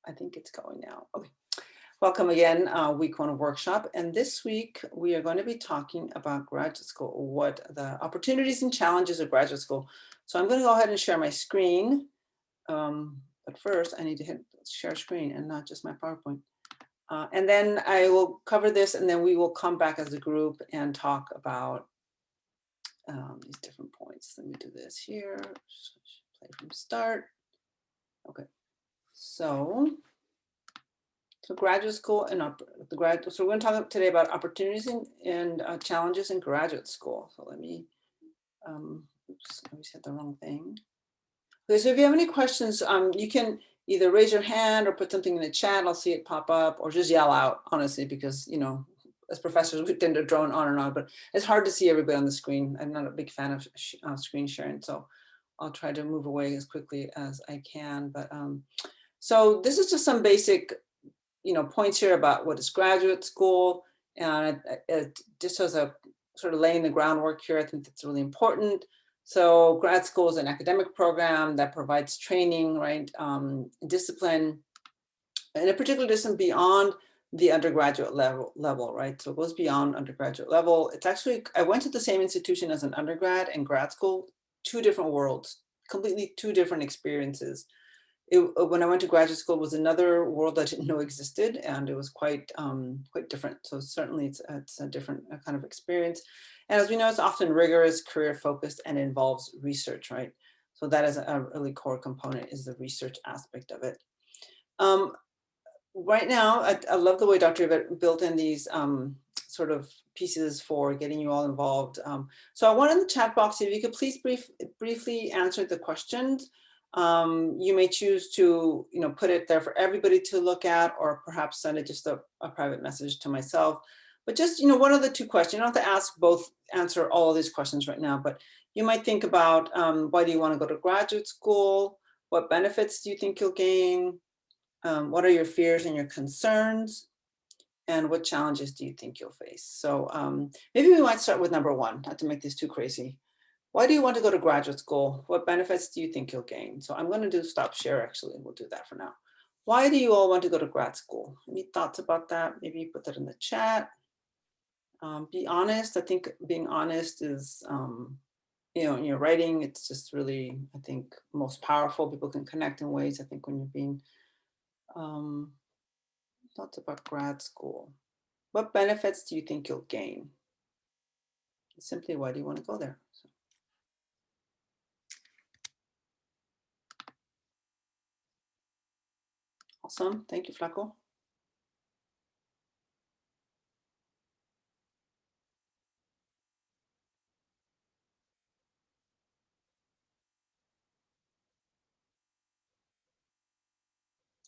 I think it's going now. Okay. Welcome again, week one of workshop. And this week we are going to be talking about graduate school, what the opportunities and challenges of graduate school. So I'm going to go ahead and share my screen. But first I need to hit share screen and not just my PowerPoint. And then I will cover this and then we will come back as a group and talk about these different points. Let me do this here. Play from start. Okay. So graduate school and so we're going to talk today about opportunities and challenges in graduate school. So let me, oops, I said the wrong thing. Okay, so if you have any questions, you can either raise your hand or put something in the chat. I'll see it pop up, or just yell out, honestly, because, you know, as professors, we tend to drone on and on, but it's hard to see everybody on the screen. I'm not a big fan of screen sharing, so I'll try to move away as quickly as I can. But so this is just some basic, you know, points here about what is graduate school, and it just as a sort of laying the groundwork here. I think that's really important. So grad school is an academic program that provides training, right, discipline, and a particular discipline beyond the undergraduate level, right? So it goes beyond undergraduate level. It's actually, I went to the same institution as an undergrad and grad school, two different worlds, completely two different experiences. When I went to graduate school, it was another world I didn't know existed, and it was quite different. So certainly it's a different kind of experience. And as we know, it's often rigorous, career focused, and involves research, right? So that is a really core component, is the research aspect of it. Right now, I love the way Dr. Yvette built in these sort of pieces for getting you all involved. So I want in the chat box, if you could please briefly answer the questions. You may choose to, you know, put it there for everybody to look at, or perhaps send it just a private message to myself. But just, you know, one of the two questions, you don't have to answer all of these questions right now, but you might think about why do you want to go to graduate school? What benefits do you think you'll gain? What are your fears and your concerns? And what challenges do you think you'll face? So maybe we might start with number one, not to make this too crazy. Why do you want to go to graduate school? What benefits do you think you'll gain? So I'm going to do stop share, actually. We'll do that for now. Why do you all want to go to grad school? Any thoughts about that? Maybe you put that in the chat. Be honest. I think being honest is, you know, in your writing, it's just really, I think, most powerful. People can connect in ways, I think, when you're being, thoughts about grad school. What benefits do you think you'll gain? Simply, why do you want to go there? So. Awesome. Thank you, Flaco.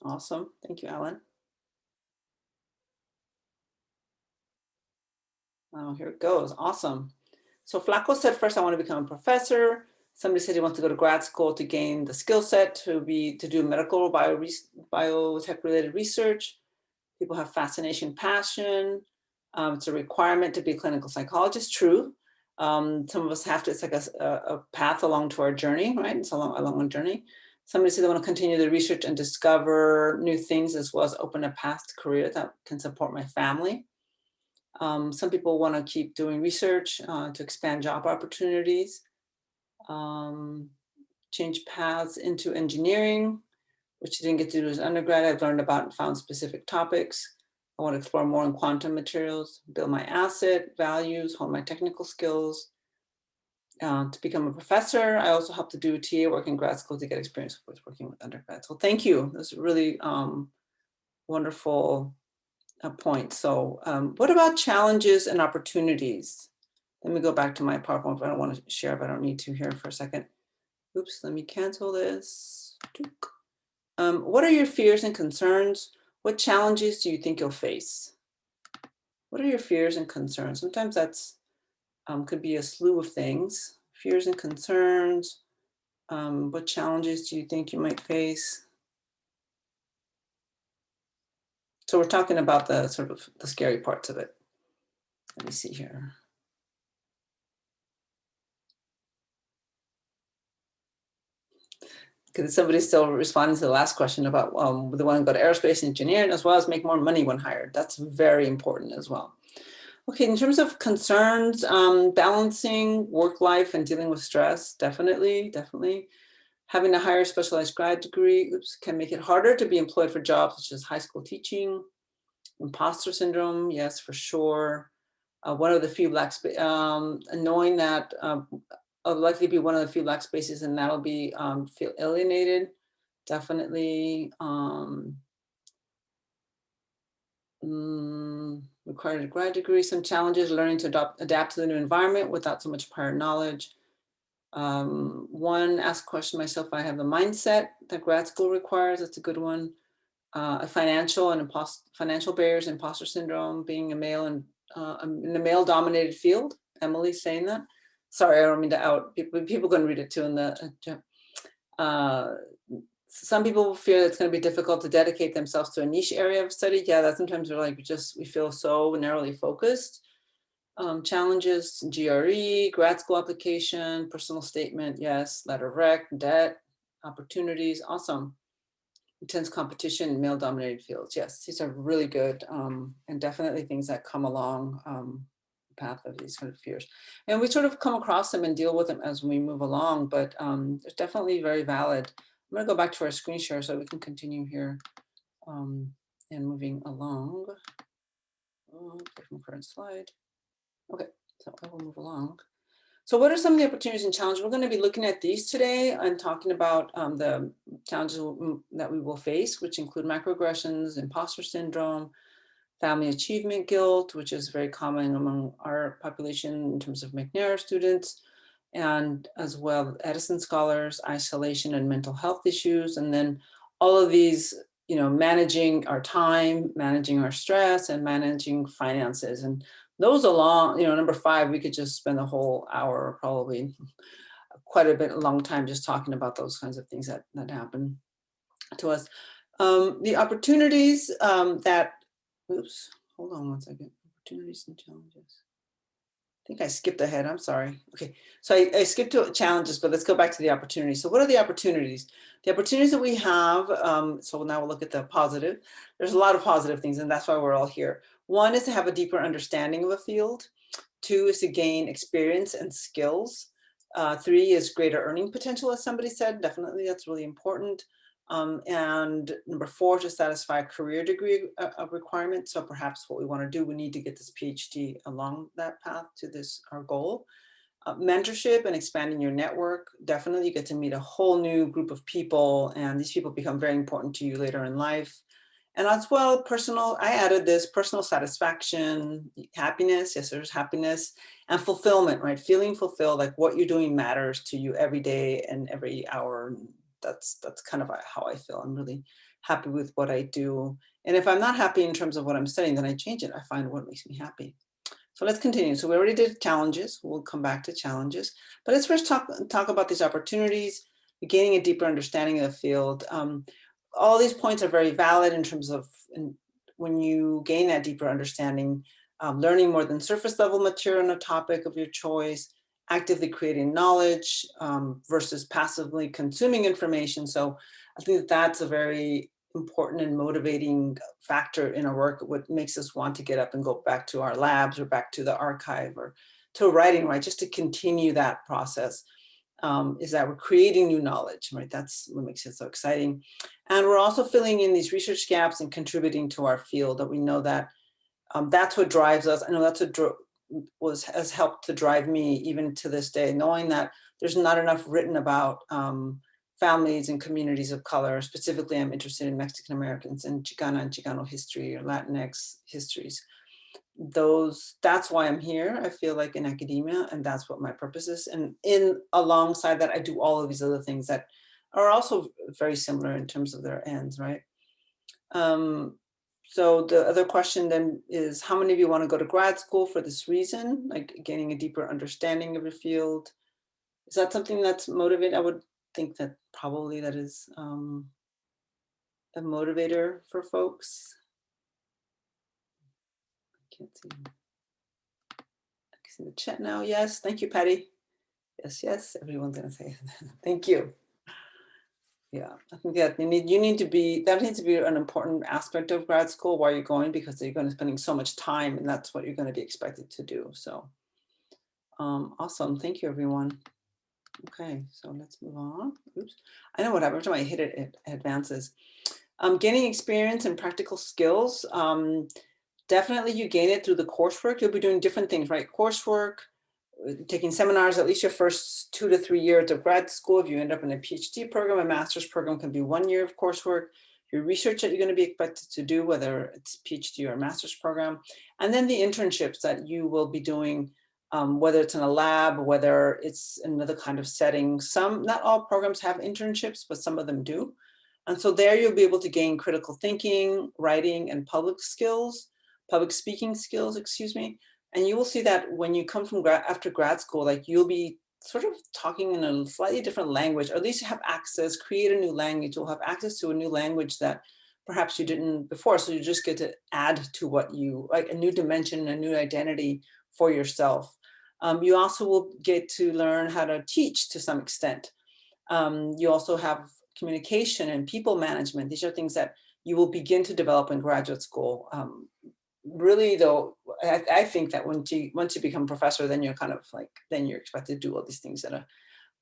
Awesome. Thank you, Alan. Oh, here it goes. Awesome. So Flaco said, first, I want to become a professor. Somebody said he wants to go to grad school to gain the skill set to do medical biotech related research. People have fascination, passion. It's a requirement to be a clinical psychologist. True. Some of us have to. It's like a path along to our journey, right? It's a long journey. Somebody said they want to continue the research and discover new things, as well as open a path to career that can support my family. Some people want to keep doing research to expand job opportunities, change paths into engineering, which I didn't get to do as undergrad. I've learned about and found specific topics. I want to explore more in quantum materials, build my asset values, hone my technical skills. To become a professor, I also help to do TA work in grad school to get experience with working with undergrads. So thank you. That's a really wonderful point. So what about challenges and opportunities? Let me go back to my PowerPoint. I don't want to share, but I don't need to here for a second. Oops, let me cancel this. What are your fears and concerns? What challenges do you think you'll face? What are your fears and concerns? Sometimes that's could be a slew of things. Fears and concerns. What challenges do you think you might face? So we're talking about the sort of the scary parts of it. Let me see here. because somebody's still responding to the last question about the one who go to aerospace engineering as well as make more money when hired. That's very important as well. Okay, in terms of concerns, balancing work life and dealing with stress, definitely. Having a higher specialized grad degree can make it harder to be employed for jobs such as high school teaching. Imposter syndrome, yes, for sure. One of the few black spaces, knowing that I'll likely be one of the few black spaces, and that'll be feel alienated, definitely. Required a grad degree, some challenges learning to adapt to the new environment without so much prior knowledge. One, ask a question myself, I have the mindset that grad school requires. That's a good one. A financial barriers, imposter syndrome, being a male and in a male-dominated field. Emily's saying that. Sorry, I don't mean to out people. People can read it too in the chat. Some people fear it's going to be difficult to dedicate themselves to a niche area of study. Yeah, that sometimes we're like, we feel so narrowly focused. Challenges, GRE, grad school application, personal statement, yes, letter of rec, debt, opportunities, awesome. Intense competition in male-dominated fields. Yes, these are really good and definitely things that come along the path of these sort of fears. And we sort of come across them and deal with them as we move along, but they're definitely very valid. I'm gonna go back to our screen share so we can continue here and moving along. Different current slide. Okay, so I will move along. So what are some of the opportunities and challenges? We're going to be looking at these today and talking about the challenges that we will face, which include microaggressions, imposter syndrome, family achievement guilt, which is very common among our population in terms of McNair students, and as well Edison scholars, isolation and mental health issues, and then all of these, managing our time, managing our stress, and managing finances. And those along, number 5, we could just spend a whole hour, probably quite a bit, a long time just talking about those kinds of things that happen to us. The opportunities oops, hold on one second. Opportunities and challenges. I think I skipped ahead, I'm sorry. Okay, so I skipped to challenges, but let's go back to the opportunities. So what are the opportunities? The opportunities that we have, so now we'll look at the positive. There's a lot of positive things, and that's why we're all here. One is to have a deeper understanding of a field. 2 is to gain experience and skills. 3 is greater earning potential, as somebody said. Definitely, that's really important. And number 4, to satisfy a career degree requirement. So perhaps what we want to do, we need to get this PhD along that path to our goal. Mentorship and expanding your network. Definitely, you get to meet a whole new group of people, and these people become very important to you later in life. And as well, I added this personal satisfaction, happiness. Yes, there's happiness and fulfillment, right? Feeling fulfilled, like what you're doing matters to you every day and every hour. That's kind of how I feel. I'm really happy with what I do. And if I'm not happy in terms of what I'm studying, then I change it. I find what makes me happy. So let's continue. So we already did challenges. We'll come back to challenges. But let's first talk about these opportunities, gaining a deeper understanding of the field. All these points are very valid in terms of when you gain that deeper understanding, learning more than surface level material on a topic of your choice, actively creating knowledge versus passively consuming information. So I think that's a very important and motivating factor in our work, what makes us want to get up and go back to our labs or back to the archive or to writing, right? Just to continue that process. Is that we're creating new knowledge, right? That's what makes it so exciting. And we're also filling in these research gaps and contributing to our field, that we know that that's what drives us. I know that's what has helped to drive me even to this day, knowing that there's not enough written about families and communities of color. Specifically, I'm interested in Mexican Americans and Chicana and Chicano history or Latinx histories. That's why I'm here. I feel like in academia, and that's what my purpose is. And alongside that, I do all of these other things that are also very similar in terms of their ends, right? So the other question then is, how many of you want to go to grad school for this reason, like gaining a deeper understanding of your field? Is that something that's motivated? I would think that probably that is a motivator for folks. I can't see. I can see the chat now. Yes, thank you, Patty. Yes, everyone's gonna say thank you. Yeah, I think that that needs to be an important aspect of grad school while you're going, because you're going to spending so much time, and that's what you're going to be expected to do. So awesome. Thank you, everyone. Okay, so let's move on. Oops. I know what happens when I hit it, it advances. Gaining experience and practical skills. Definitely you gain it through the coursework. You'll be doing different things, right? Coursework, taking seminars, at least your first 2 to 3 years of grad school. If you end up in a PhD program, a master's program can be 1 year of coursework. Your research that you're going to be expected to do, whether it's PhD or a master's program, and then the internships that you will be doing, whether it's in a lab, whether it's in another kind of setting. Not all programs have internships, but some of them do. And so there you'll be able to gain critical thinking, writing, and public speaking skills, excuse me. And you will see that when you come from after grad school, like you'll be sort of talking in a slightly different language, or at least have access, create a new language. You'll have access to a new language that perhaps you didn't before. So you just get to add to what you like, a new dimension, a new identity for yourself. You also will get to learn how to teach to some extent. You also have communication and people management. These are things that you will begin to develop in graduate school. Really though, I think that once you become a professor, then you're kind of like, then you're expected to do all these things at a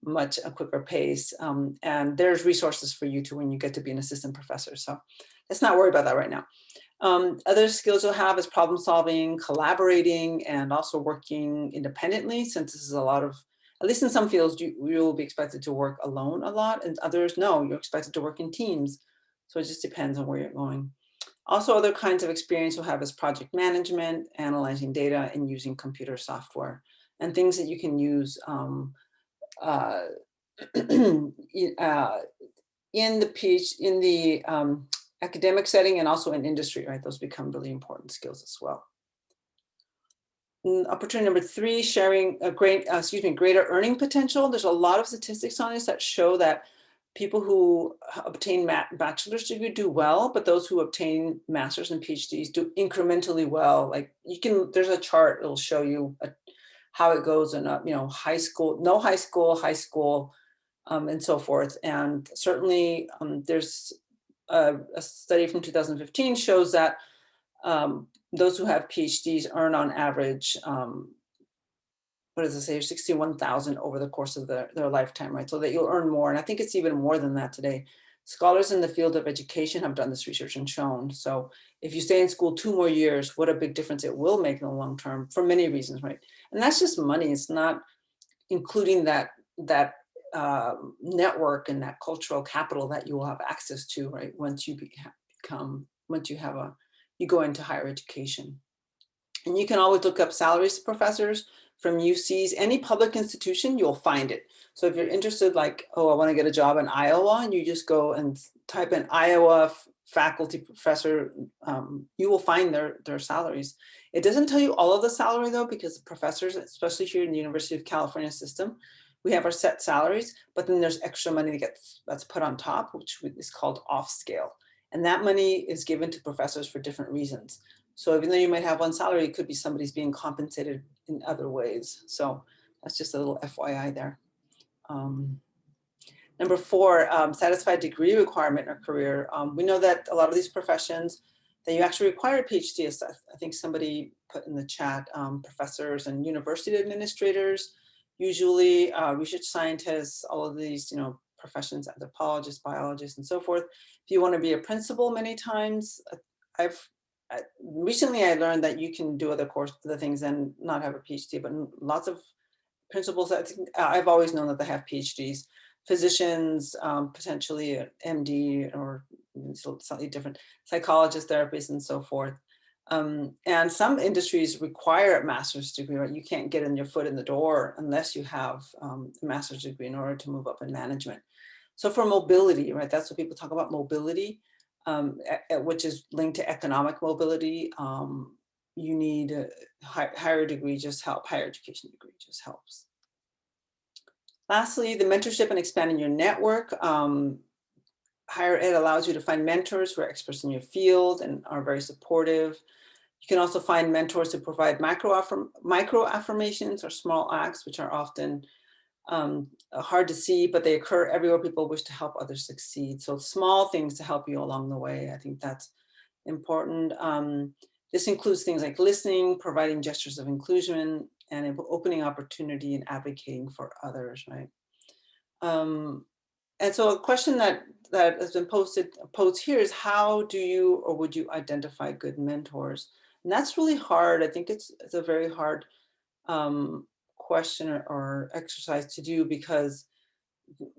much quicker pace. And there's resources for you to when you get to be an assistant professor. So let's not worry about that right now. Other skills you'll have is problem solving, collaborating, and also working independently, since this is a lot of, at least in some fields, you will be expected to work alone a lot, and others, no, you're expected to work in teams. So it just depends on where you're going. Also, other kinds of experience you'll have is project management, analyzing data, and using computer software, and things that you can use uh, in the academic setting and also in industry, right? Those become really important skills as well. Opportunity number 3, sharing a greater earning potential. There's a lot of statistics on this that show that people who obtain bachelor's degree do well, but those who obtain master's and PhDs do incrementally well. Like there's a chart, it'll show you how it goes in high school, high school, and so forth. And certainly there's a study from 2015 shows that those who have PhDs earn on average, what does it say, 61,000 over the course of their lifetime, right? So that you'll earn more. And I think it's even more than that today. Scholars in the field of education have done this research and shown. So if you stay in school 2 more years, what a big difference it will make in the long term for many reasons, right? And that's just money. It's not including that network and that cultural capital that you will have access to, right? Once you you go into higher education. And you can always look up salaries of professors from UCs, any public institution, you'll find it. So if you're interested, like, oh, I want to get a job in Iowa, and you just go and type in Iowa faculty professor, you will find their salaries. It doesn't tell you all of the salary though, because the professors, especially here in the University of California system, we have our set salaries, but then there's extra money that's put on top, which is called off scale. And that money is given to professors for different reasons. So even though you might have one salary, it could be somebody's being compensated in other ways. So that's just a little FYI there. Number 4, satisfied degree requirement in a career. We know that a lot of these professions, that you actually require a PhD. I think somebody put in the chat, professors and university administrators, usually research scientists, all of these, professions, anthropologists, biologists, and so forth. If you want to be a principal, many times, recently I learned that you can do other things and not have a PhD, but lots of principals, I think, I've always known that they have PhDs. Physicians, potentially an MD or slightly different, psychologists, therapists, and so forth. And some industries require a master's degree, right? You can't get your foot in the door unless you have a master's degree in order to move up in management. So for mobility, right, that's what people talk about, mobility, which is linked to economic mobility. You need a higher degree, higher education degree just helps. Lastly, the mentorship and expanding your network. Higher ed allows you to find mentors who are experts in your field and are very supportive. You can also find mentors who provide micro affirmations or small acts, which are often hard to see, but they occur everywhere people wish to help others succeed. So small things to help you along the way. I think that's important. This includes things like listening, providing gestures of inclusion, and opening opportunity and advocating for others, right? And so a question that has been posed here is, how do you or would you identify good mentors? And that's really hard. I think it's a very hard question or exercise to do, because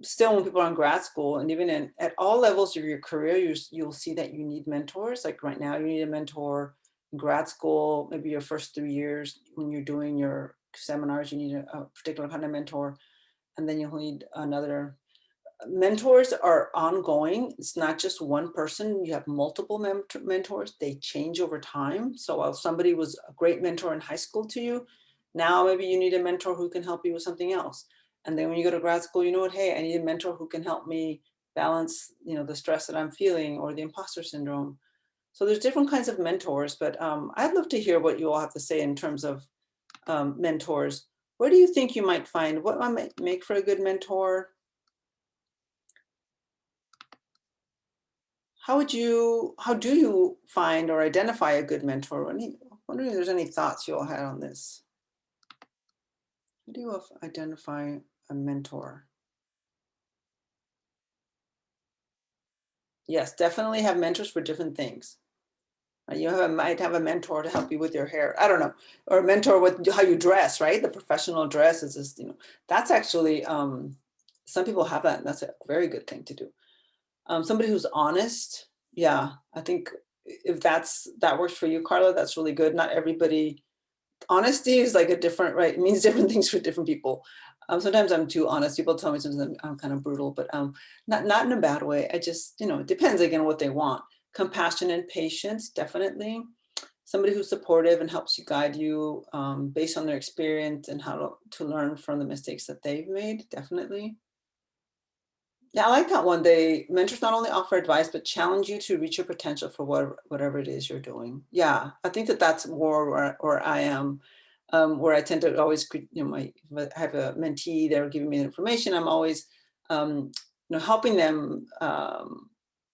still when people are in grad school, and even at all levels of your career, you'll see that you need mentors. Like right now, you need a mentor in grad school, maybe your first 3 years when you're doing your seminars, you need a particular kind of mentor, and then you'll need another. Mentors are ongoing. It's not just one person. You have multiple mentors. They change over time. So while somebody was a great mentor in high school to you, now maybe you need a mentor who can help you with something else. And then when you go to grad school, you know what, hey, I need a mentor who can help me balance, the stress that I'm feeling or the imposter syndrome. So there's different kinds of mentors, but I'd love to hear what you all have to say in terms of mentors. Where do you think you might find, what might make for a good mentor? How do you find or identify a good mentor? Wondering if there's any thoughts you all had on this. How do you identify a mentor? Yes, definitely have mentors for different things. Might have a mentor to help you with your hair. I don't know, or a mentor with how you dress, right? The professional dress is just, that's actually, some people have that, and that's a very good thing to do. Somebody who's honest. Yeah, I think if that works for you, Carla, that's really good. Not everybody, honesty is like a different, right? It means different things for different people. Sometimes I'm too honest. People tell me sometimes I'm kind of brutal, but not in a bad way. I just, it depends again what they want. Compassion and patience, definitely. Somebody who's supportive and helps you, guide you based on their experience and how to learn from the mistakes that they've made, definitely. Yeah, I like that one. Mentors not only offer advice, but challenge you to reach your potential for whatever it is you're doing. Yeah, I think that's more where I am, where I tend to always, if I have a mentee, they're giving me information. I'm always, helping them,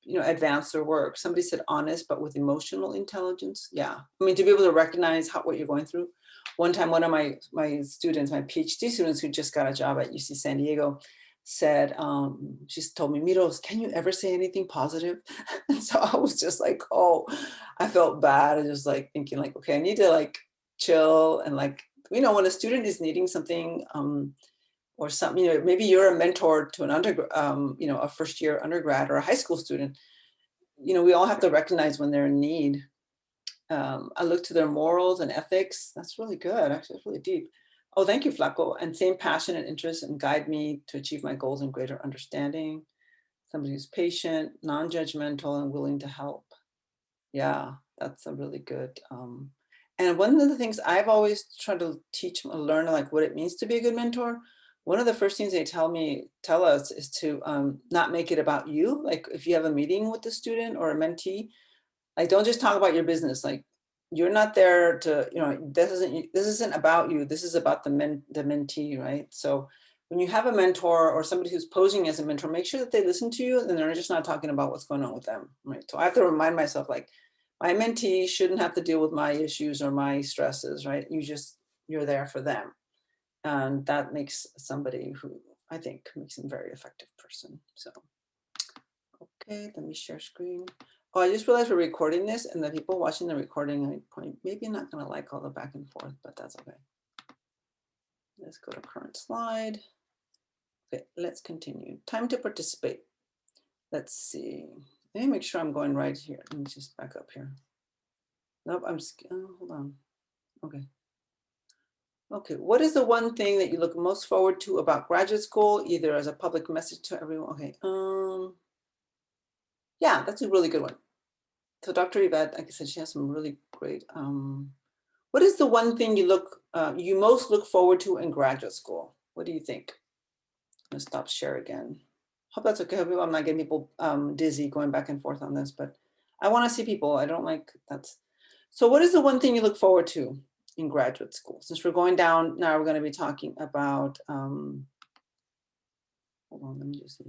advance their work. Somebody said honest, but with emotional intelligence. Yeah, I mean, to be able to recognize what you're going through. One time, one of my students, my PhD students who just got a job at UC San Diego, said, she told me, Miros, can you ever say anything positive? And so I was just like, oh, I felt bad. I was just like thinking like, okay, I need to like chill. And like, when a student is needing something or something, maybe you're a mentor to an a first year undergrad or a high school student, we all have to recognize when they're in need. I look to their morals and ethics. That's really good. Actually, it's really deep. Oh, thank you, Flaco. And same passion and interest and guide me to achieve my goals and greater understanding. Somebody who's patient, non-judgmental, and willing to help. Yeah, that's a really good. And one of the things I've always tried to learn like what it means to be a good mentor. One of the first things they tell us is to not make it about you. Like if you have a meeting with a student or a mentee, like don't just talk about your business. Like you're not there to, this isn't about you. This is about the mentee, right? So when you have a mentor or somebody who's posing as a mentor, make sure that they listen to you and they're just not talking about what's going on with them, right? So I have to remind myself, like, my mentee shouldn't have to deal with my issues or my stresses, right? You're there for them. And that makes somebody who I think makes them a very effective person. So, okay, let me share screen. Oh, I just realized we're recording this, and the people watching the recording maybe not going to like all the back and forth, but that's okay. Let's go to current slide. Okay, let's continue. Time to participate. Let's see. Let me make sure I'm going right here. Let me just back up here. Nope, hold on. Okay. Okay, what is the one thing that you look most forward to about graduate school, either as a public message to everyone? Okay, yeah, that's a really good one. So Dr. Yvette, like I said, she has some really great, what is the one thing you most look forward to in graduate school? What do you think? I'm gonna stop share again. Hope that's okay. Hope I'm not getting people dizzy going back and forth on this, but I want to see people. I don't like that's. So what is the one thing you look forward to in graduate school? Since we're going down now, we're going to be talking about Hold on, let me just see.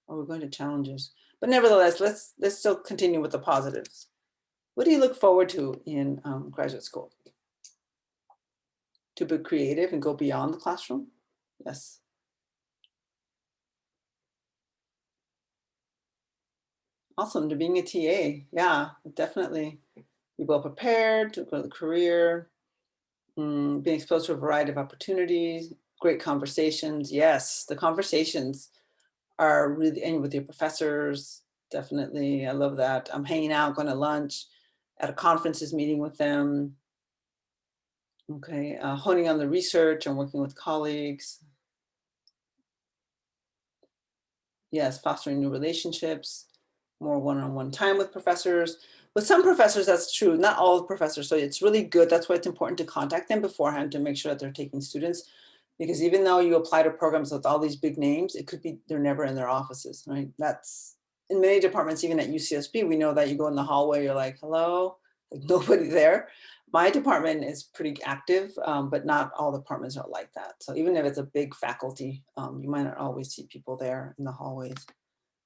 Oh, we're going to challenges. But nevertheless, let's still continue with the positives. What do you look forward to in graduate school? To be creative and go beyond the classroom? Yes. Awesome, to being a TA. Yeah, definitely. Be well prepared to go to the career, being exposed to a variety of opportunities, great conversations. Yes, the conversations are really, and with your professors, definitely. I love that. I'm hanging out, going to lunch, at a conferences, meeting with them. Okay, honing on the research and working with colleagues. Yes, fostering new relationships, more one-on-one time with professors. With some professors, that's true. Not all professors. So it's really good. That's why it's important to contact them beforehand to make sure that they're taking students. Because even though you apply to programs with all these big names, it could be they're never in their offices, right? That's in many departments, even at UCSB, we know that you go in the hallway, you're like, hello, like nobody there. My department is pretty active, but not all departments are like that. So even if it's a big faculty, you might not always see people there in the hallways.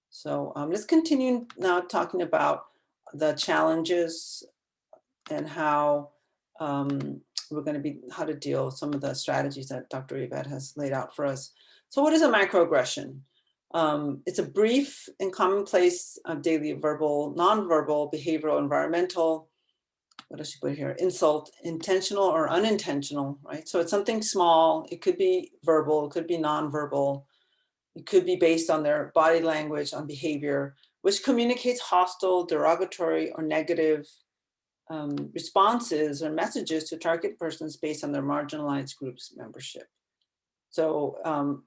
So let's continue now talking about the challenges and how we're going to be, how to deal with some of the strategies that Dr. Yvette has laid out for us. So what is a microaggression? It's a brief and commonplace daily verbal, nonverbal, behavioral, environmental, what does she put here? Insult, intentional or unintentional, right? So it's something small. It could be verbal, it could be nonverbal. It could be based on their body language, on behavior, which communicates hostile, derogatory, or negative responses or messages to target persons based on their marginalized group's membership. So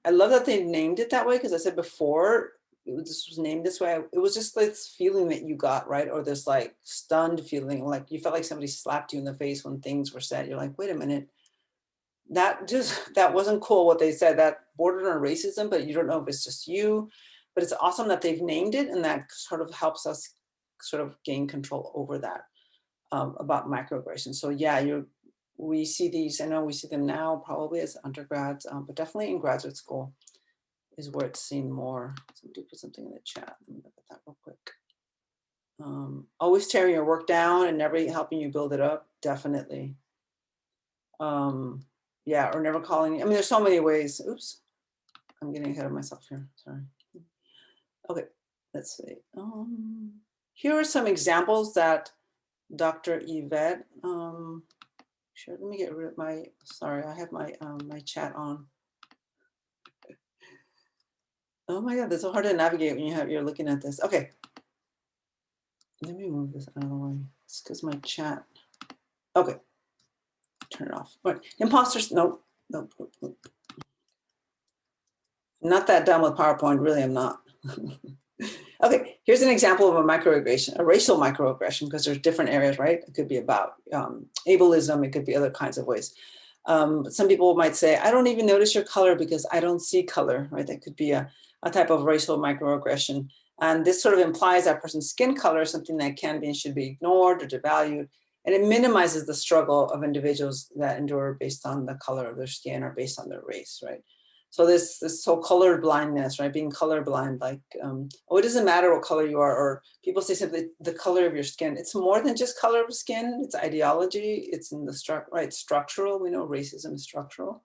I love that they named it that way, because I said before, this was named this way. It was just this feeling that you got, right? Or this like stunned feeling, like you felt like somebody slapped you in the face when things were said. You're like, wait a minute, that wasn't cool what they said. That bordered on racism, but you don't know if it's just you. But it's awesome that they've named it, and that sort of helps us sort of gain control over that about microaggressions. So yeah, we see these. I know we see them now probably as undergrads, but definitely in graduate school is where it's seen more. Somebody put something in the chat. Let me look at that real quick. Always tearing your work down and never helping you build it up. Definitely. Yeah, or never calling. I mean, there's so many ways. Oops, I'm getting ahead of myself here. Sorry. Okay, let's see. Here are some examples that Dr. Yvette. Sure, let me get rid of my. Sorry, I have my my chat on. Oh my God, that's so hard to navigate when you're looking at this. Okay, let me move this out of the way. It's because my chat. Okay, turn it off. All right, imposters. Nope, nope, nope, nope. I'm not that done with PowerPoint. Really, I'm not. Okay, here's an example of a microaggression, a racial microaggression, because there's different areas, right? It could be about ableism. It could be other kinds of ways. Some people might say, I don't even notice your color because I don't see color, right? That could be a type of racial microaggression. And this sort of implies that person's skin color is something that can be and should be ignored or devalued. And it minimizes the struggle of individuals that endure based on the color of their skin or based on their race, right? So this whole color blindness, right? Being colorblind, like, oh, it doesn't matter what color you are, or people say simply the color of your skin. It's more than just color of skin. It's ideology. It's in the right, structural. We know racism is structural.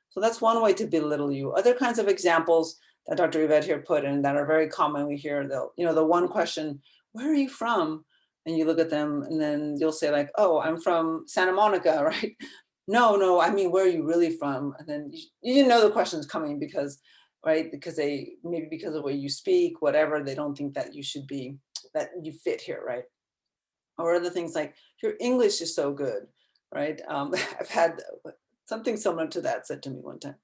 So that's one way to belittle you. Other kinds of examples that Dr. Yvette here put in that are very common. We hear the one question, where are you from? And you look at them and then you'll say like, oh, I'm from Santa Monica, right? No, I mean, where are you really from? And then you didn't know the question's coming because, right? Because maybe because of the way you speak, whatever, they don't think that you should be, that you fit here, right? Or other things like, your English is so good, right? I've had something similar to that said to me one time.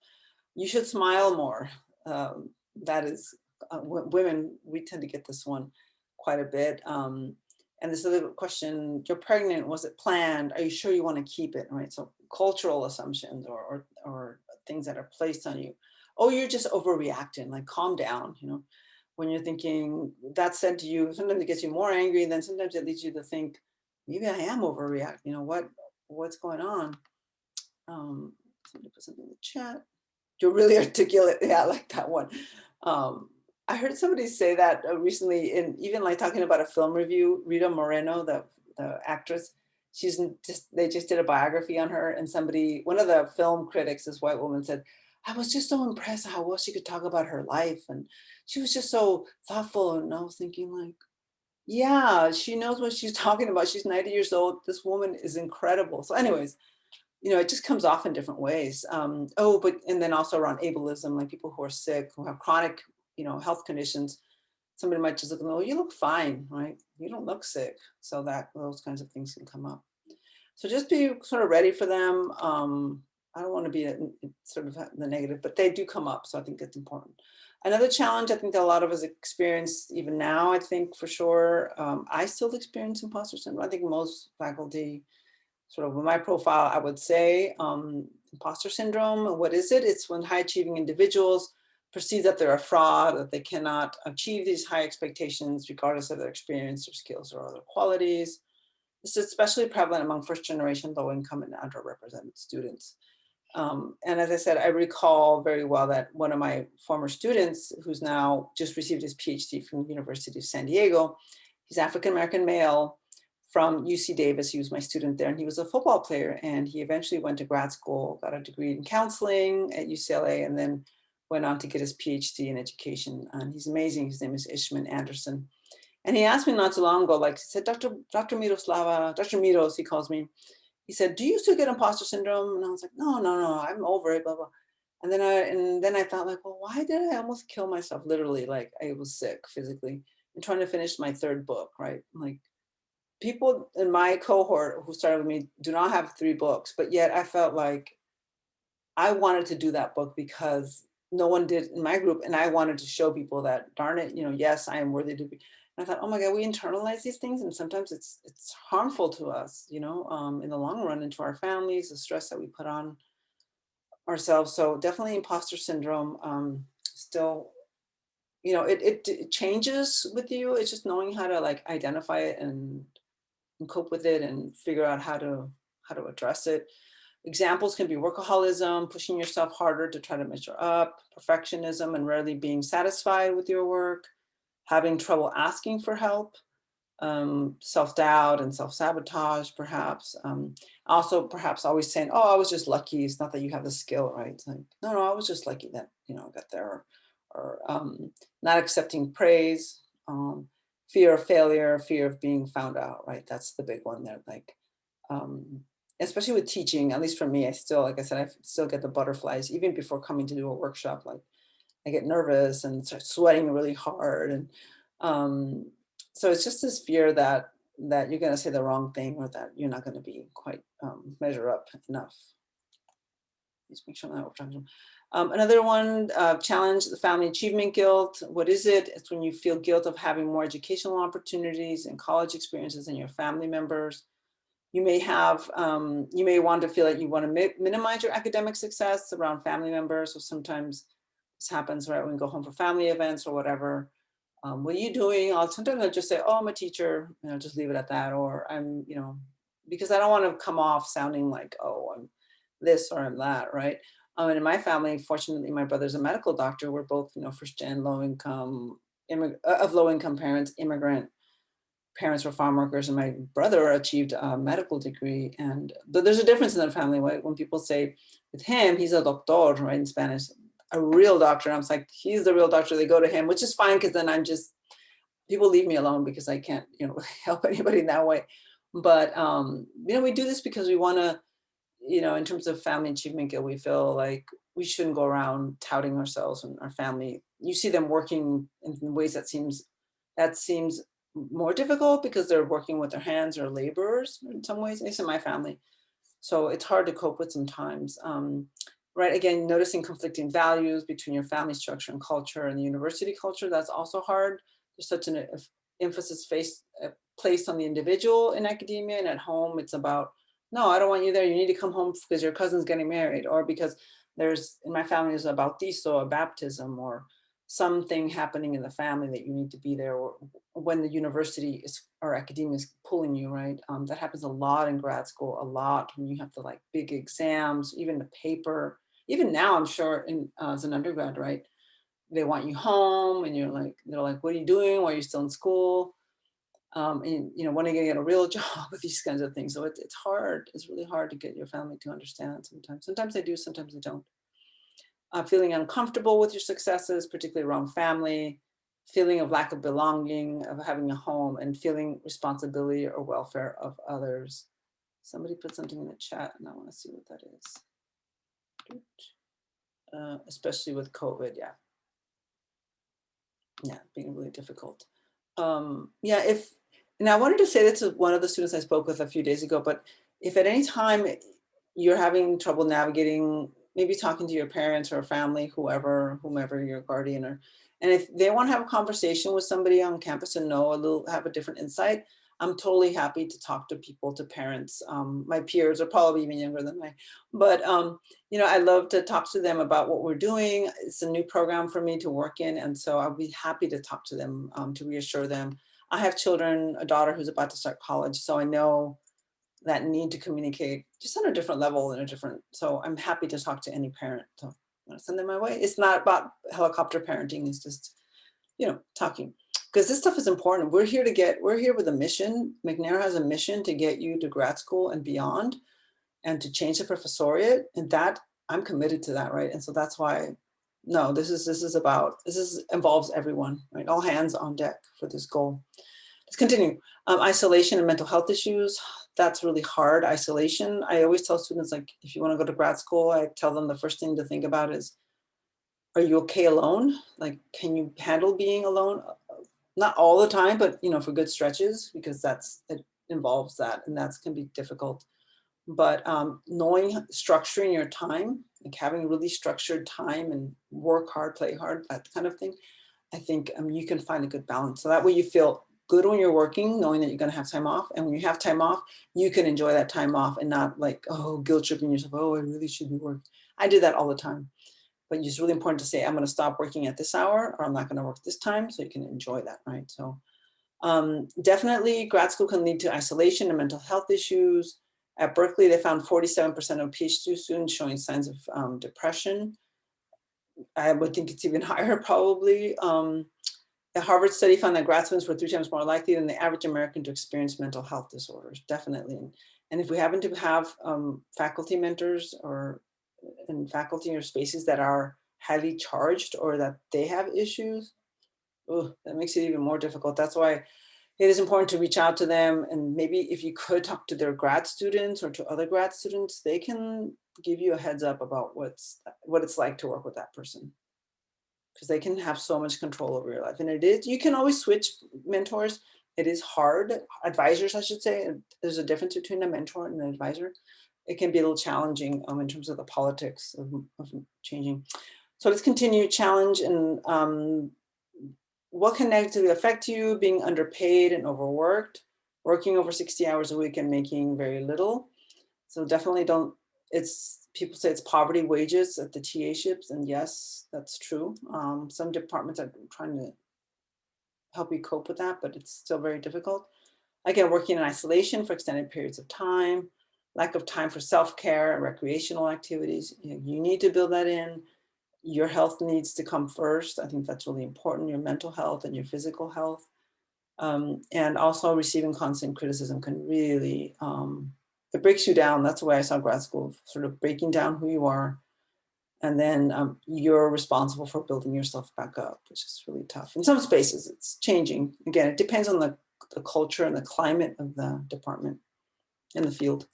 You should smile more. That is, women, we tend to get this one quite a bit. And this other question, you're pregnant, was it planned? Are you sure you want to keep it, right? So cultural assumptions or things that are placed on you. Oh, you're just overreacting, like calm down, when you're thinking that's said to you, sometimes it gets you more angry, and then sometimes it leads you to think, maybe I am overreacting, what's going on? Somebody put something in the chat. You're really articulate. Yeah, I like that one. Um, I heard somebody say that recently, in even like talking about a film review. Rita Moreno, the actress, they just did a biography on her, and one of the film critics, this white woman, said, "I was just so impressed how well she could talk about her life, and she was just so thoughtful." And I was thinking, like, yeah, she knows what she's talking about. She's 90 years old. This woman is incredible. So, anyways, it just comes off in different ways. And then also around ableism, like people who are sick, who have chronic, health conditions. Somebody might just look and go, "Oh, you look fine, right? You don't look sick." So that those kinds of things can come up. So just be sort of ready for them. I don't want to be sort of the negative, but they do come up. So I think it's important. Another challenge I think that a lot of us experience even now, I think for sure, I still experience imposter syndrome. I think most faculty, sort of with my profile, I would say imposter syndrome. What is it? It's when high achieving individuals perceive that they're a fraud, that they cannot achieve these high expectations regardless of their experience or skills or other qualities. This is especially prevalent among first generation low income and underrepresented students. And as I said, I recall very well that one of my former students, who's now just received his PhD from the University of San Diego, he's African American male from UC Davis. He was my student there, and he was a football player. And he eventually went to grad school, got a degree in counseling at UCLA, and then went on to get his PhD in education. And he's amazing. His name is Ishman Anderson. And he asked me not too long ago, like he said, Dr. Miroslava, Dr. Miros, he calls me. He said, "Do you still get imposter syndrome?" And I was like, "No, no, no, I'm over it, blah, blah." And then I thought, like, well, why did I almost kill myself? Literally, like I was sick physically and trying to finish my third book, right? Like people in my cohort who started with me do not have three books, but yet I felt like I wanted to do that book because no one did in my group. And I wanted to show people that, darn it, yes, I am worthy to be. And I thought, oh my God, we internalize these things. And sometimes it's harmful to us, in the long run, and to our families, the stress that we put on ourselves. So definitely imposter syndrome, still, it changes with you. It's just knowing how to like identify it and cope with it and figure out how to address it. Examples can be workaholism, pushing yourself harder to try to measure up, perfectionism and rarely being satisfied with your work, having trouble asking for help, self-doubt and self-sabotage, perhaps. Also, perhaps always saying, "Oh, I was just lucky." It's not that you have the skill, right? It's like, no, no, I was just lucky that, I got there. Or not accepting praise, fear of failure, fear of being found out, right? That's the big one there. Like, um, especially with teaching, at least for me, I still, like I said, I still get the butterflies even before coming to do a workshop. Like I get nervous and start sweating really hard. And um, so it's just this fear that you're going to say the wrong thing or that you're not going to be quite measure up enough. Just make sure I'm not overtalking. Another one, challenge the family achievement guilt. What is it? It's when you feel guilt of having more educational opportunities and college experiences than your family members. You may want to feel that you want to minimize your academic success around family members. So sometimes this happens, right, when we go home for family events or whatever. What are you doing? Sometimes I'll just say, "Oh, I'm a teacher," and I'll just leave it at that. Or because I don't want to come off sounding like, "Oh, I'm this or I'm that," right? And in my family, fortunately, my brother's a medical doctor. We're both, first gen low income, of low income parents, immigrant parents were farm workers, and my brother achieved a medical degree. And there's a difference in the family, right? When people say with him, he's a doctor, right, in Spanish, a real doctor. I was like, he's the real doctor. They go to him, which is fine because then people leave me alone because I can't, help anybody in that way. But we do this because we want to, in terms of family achievement guilt, we feel like we shouldn't go around touting ourselves and our family. You see them working in ways that seems more difficult because they're working with their hands or laborers in some ways, at least in my family. So it's hard to cope with sometimes. Right, again, noticing conflicting values between your family structure and culture and the university culture, that's also hard. There's such an emphasis placed on the individual in academia, and at home it's about, no, I don't want you there. You need to come home because your cousin's getting married, or because in my family is a bautizo, a baptism, or something happening in the family that you need to be there, or when the university or academia is pulling you, right? That happens a lot in grad school, a lot when you have to like big exams, even the paper. Even now, I'm sure as an undergrad, right? they want you home, and they're like, what are you doing? Why are you still in school? And when are you gonna get a real job with these kinds of things? So it's hard. It's really hard to get your family to understand sometimes. Sometimes they do, sometimes they don't. Feeling uncomfortable with your successes, particularly around family, feeling of lack of belonging, of having a home, and feeling responsibility or welfare of others. Somebody put something in the chat, and I want to see what that is. Especially with COVID, yeah, being really difficult. Yeah, and I wanted to say this to one of the students I spoke with a few days ago, but if at any time you're having trouble navigating, maybe talking to your parents or family, whomever your guardian, and if they want to have a conversation with somebody on campus and have a different insight, I'm totally happy to talk to people, to parents. My peers are probably even younger than I, but I love to talk to them about what we're doing. It's a new program for me to work in. And so I'll be happy to talk to them, to reassure them. I have children, a daughter who's about to start college. So I know that need to communicate just on a different level so I'm happy to talk to any parent. So I'm gonna send them my way. It's not about helicopter parenting. It's just, talking. Because this stuff is important. We're here with a mission. McNair has a mission to get you to grad school and beyond, and to change the professoriate, and that I'm committed to that, right? And so that's why, no, involves everyone, right? All hands on deck for this goal. Let's continue. Isolation and mental health issues. That's really hard. Isolation. I always tell students, like, if you want to go to grad school, I tell them the first thing to think about is, are you okay alone? Like, can you handle being alone? Not all the time, but for good stretches, because it involves that, and that can be difficult. But structuring your time, like having really structured time and work hard, play hard, that kind of thing, I think you can find a good balance. So that way you feel good when you're working, knowing that you're going to have time off. And when you have time off, you can enjoy that time off and not like, oh, guilt tripping yourself. Oh, I really should be working. I do that all the time. But it's really important to say, I'm going to stop working at this hour, or I'm not going to work this time, so you can enjoy that, right? So definitely grad school can lead to isolation and mental health issues. At Berkeley, they found 47% of PhD students showing signs of depression. I would think it's even higher probably. A Harvard study found that grad students were 3 times more likely than the average American to experience mental health disorders, definitely. And if we happen to have faculty mentors in faculty or spaces that are highly charged, or that they have issues, that makes it even more difficult. That's why it is important to reach out to them, and maybe if you could talk to their grad students or to other grad students, they can give you a heads up about what it's like to work with that person, because they can have so much control over your life. And you can always switch mentors. It is hard. Advisors, I should say. There's a difference between a mentor and an advisor. It can be a little challenging in terms of the politics of changing. So let's continue. Challenge and what can negatively affect you? Being underpaid and overworked, working over 60 hours a week and making very little. So definitely people say it's poverty wages at the TA-ships, and yes, that's true. Some departments are trying to help you cope with that, but it's still very difficult. Again, working in isolation for extended periods of time, lack of time for self-care and recreational activities. You need to build that in. Your health needs to come first. I think that's really important, your mental health and your physical health. And also receiving constant criticism can really, it breaks you down. That's the way I saw grad school, sort of breaking down who you are. And then you're responsible for building yourself back up, which is really tough. In some spaces, it's changing. Again, it depends on the culture and the climate of the department in the field.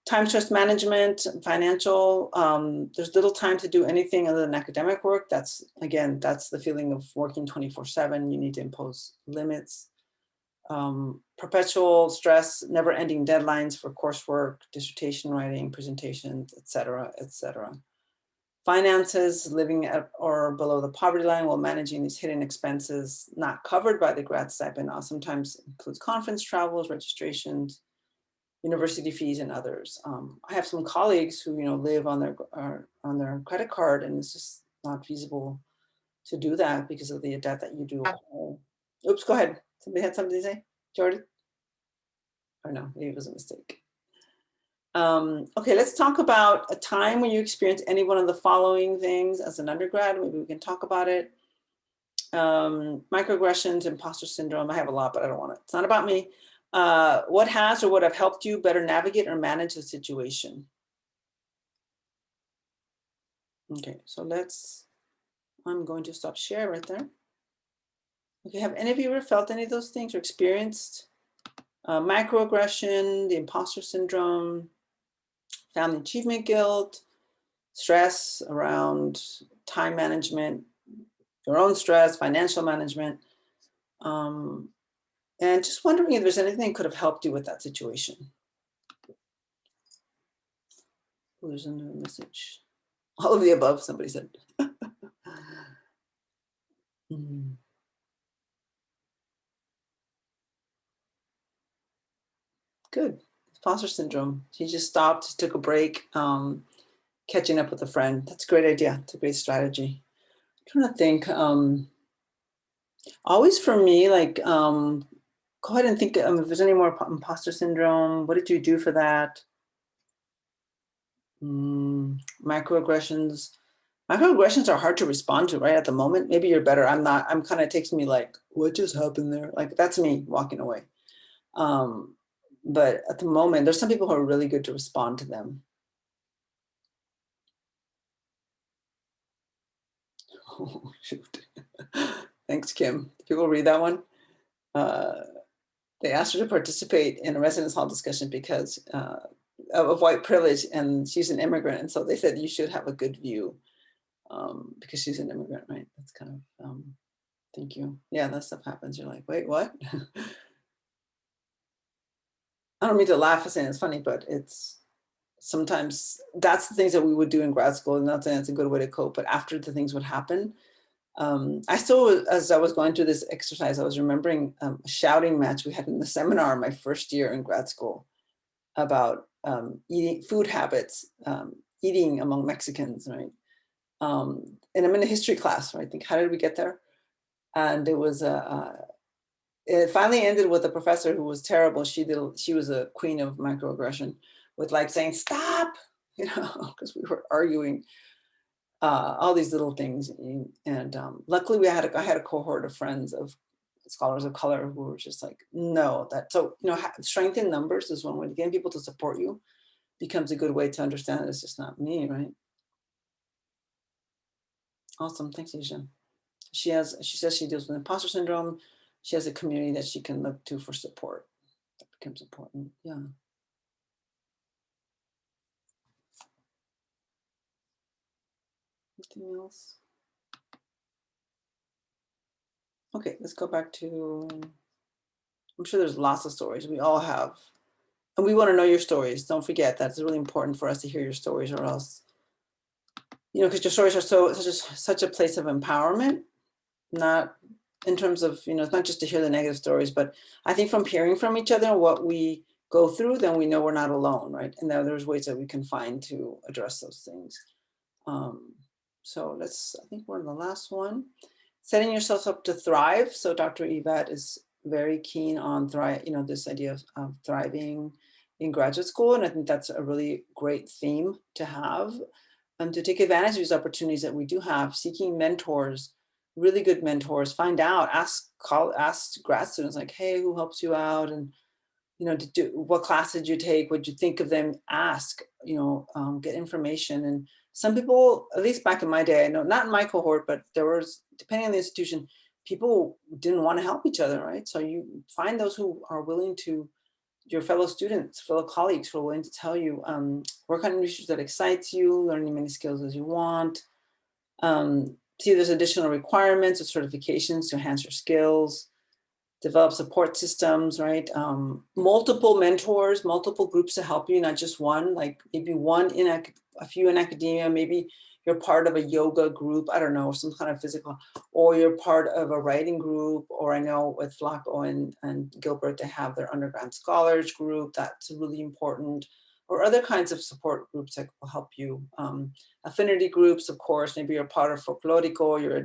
Time stress management, financial, there's little time to do anything other than academic work. That's the feeling of working 24/7. You need to impose limits. Perpetual stress, never ending deadlines for coursework, dissertation writing, presentations, et cetera, et cetera. Finances, living at or below the poverty line while managing these hidden expenses not covered by the grad stipend, sometimes includes conference travels, registrations, university fees, and others. I have some colleagues who live on their credit card, and it's just not feasible to do that because of the debt that you do. Oops, go ahead. Somebody had something to say, Jordan? Or no, maybe it was a mistake. Okay, let's talk about a time when you experienced any one of the following things as an undergrad. Maybe we can talk about it. Microaggressions, imposter syndrome. I have a lot, but I don't want it. It's not about me. What has or would have helped you better navigate or manage the situation? Okay, so I'm going to stop share right there. Okay, have any of you ever felt any of those things or experienced microaggression, the imposter syndrome, family achievement guilt, stress around time management, your own stress, financial management, and just wondering if there's anything that could have helped you with that situation. Oh, there's another message. All of the above, somebody said. Mm. Good. Imposter syndrome. He just stopped, took a break, catching up with a friend. That's a great idea. It's a great strategy. I'm trying to think. Always for me, like, go ahead and think if there's any more imposter syndrome. What did you do for that? Microaggressions. Microaggressions are hard to respond to right at the moment. Maybe you're better. I'm not. I'm kind of takes me like, what just happened there? Like that's me walking away. But at the moment, there's some people who are really good to respond to them. Oh, shoot. Thanks, Kim. People read that one. They asked her to participate in a residence hall discussion because of white privilege, and she's an immigrant. And so they said you should have a good view because she's an immigrant, right? That's kind of, thank you. Yeah, that stuff happens. You're like, wait, what? I don't mean to laugh at saying it's funny, but it's sometimes that's the things that we would do in grad school. And not saying it's a good way to cope, but after the things would happen, I still, as I was going through this exercise, I was remembering a shouting match we had in the seminar my first year in grad school about eating food habits, eating among Mexicans, right? And I'm in a history class, right? I think, how did we get there? And it was it finally ended with a professor who was terrible. She was a queen of microaggression, with like saying stop, because we were arguing all these little things. And luckily I had a cohort of friends of scholars of color who were just like, no, that, so, strength in numbers is one way. Getting people to support you becomes a good way to understand that it's just not me, right? Awesome, thanks, Asia. She says she deals with imposter syndrome. She has a community that she can look to for support. That becomes important, yeah. Anything else? Okay, let's go back to, I'm sure there's lots of stories. We all have. And we want to know your stories. Don't forget, that's really important for us to hear your stories, or else, because your stories are such a place of empowerment, not in terms of, it's not just to hear the negative stories, but I think from hearing from each other what we go through, then we know we're not alone, right? And then there's ways that we can find to address those things. So I think we're in the last one. Setting yourself up to thrive. So Dr. Yvette is very keen on this idea of thriving in graduate school. And I think that's a really great theme to have, to take advantage of these opportunities that we do have, seeking mentors, really good mentors, find out, ask grad students like, hey, who helps you out? And what class did you take? What did you think of them? Ask, get information. And some people, at least back in my day, I know, not in my cohort, but there was, depending on the institution, people didn't want to help each other, right? So you find those who are willing to, your fellow students, fellow colleagues who are willing to tell you, work on research that excites you, learn as many skills as you want. See if there's additional requirements or certifications to enhance your skills. Develop support systems, right? Multiple mentors, multiple groups to help you, not just one, like maybe a few in academia, maybe you're part of a yoga group, I don't know, some kind of physical, or you're part of a writing group, or I know with Flacco and Gilbert, they have their undergrad scholars group, that's really important, or other kinds of support groups that will help you. Affinity groups, of course, maybe you're part of Folklorico, you're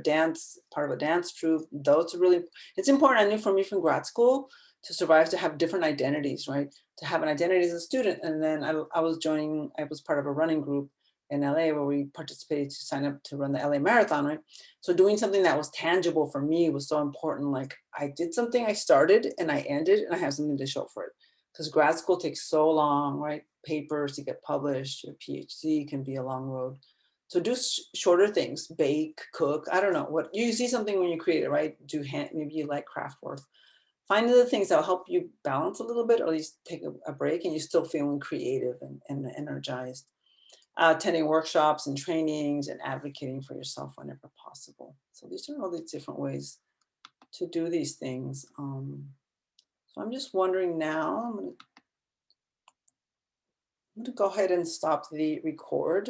part of a dance troupe, those are really, it's important. I knew for me from grad school to survive, to have different identities, right? To have an identity as a student. And then I was part of a running group in LA where we participated to sign up to run the LA Marathon, right? So doing something that was tangible for me was so important. Like I did something, I started and I ended, and I have something to show for it. Because grad school takes so long, right? Papers to get published, your PhD can be a long road. So do shorter things, bake, cook. I don't know what you see something when you create it, right? Do hand, maybe you like craft work. Find other things that will help you balance a little bit, or at least take a break, and you're still feeling creative and energized. Attending workshops and trainings and advocating for yourself whenever possible. So these are all these different ways to do these things. So I'm just wondering now, I'm gonna go ahead and stop the record.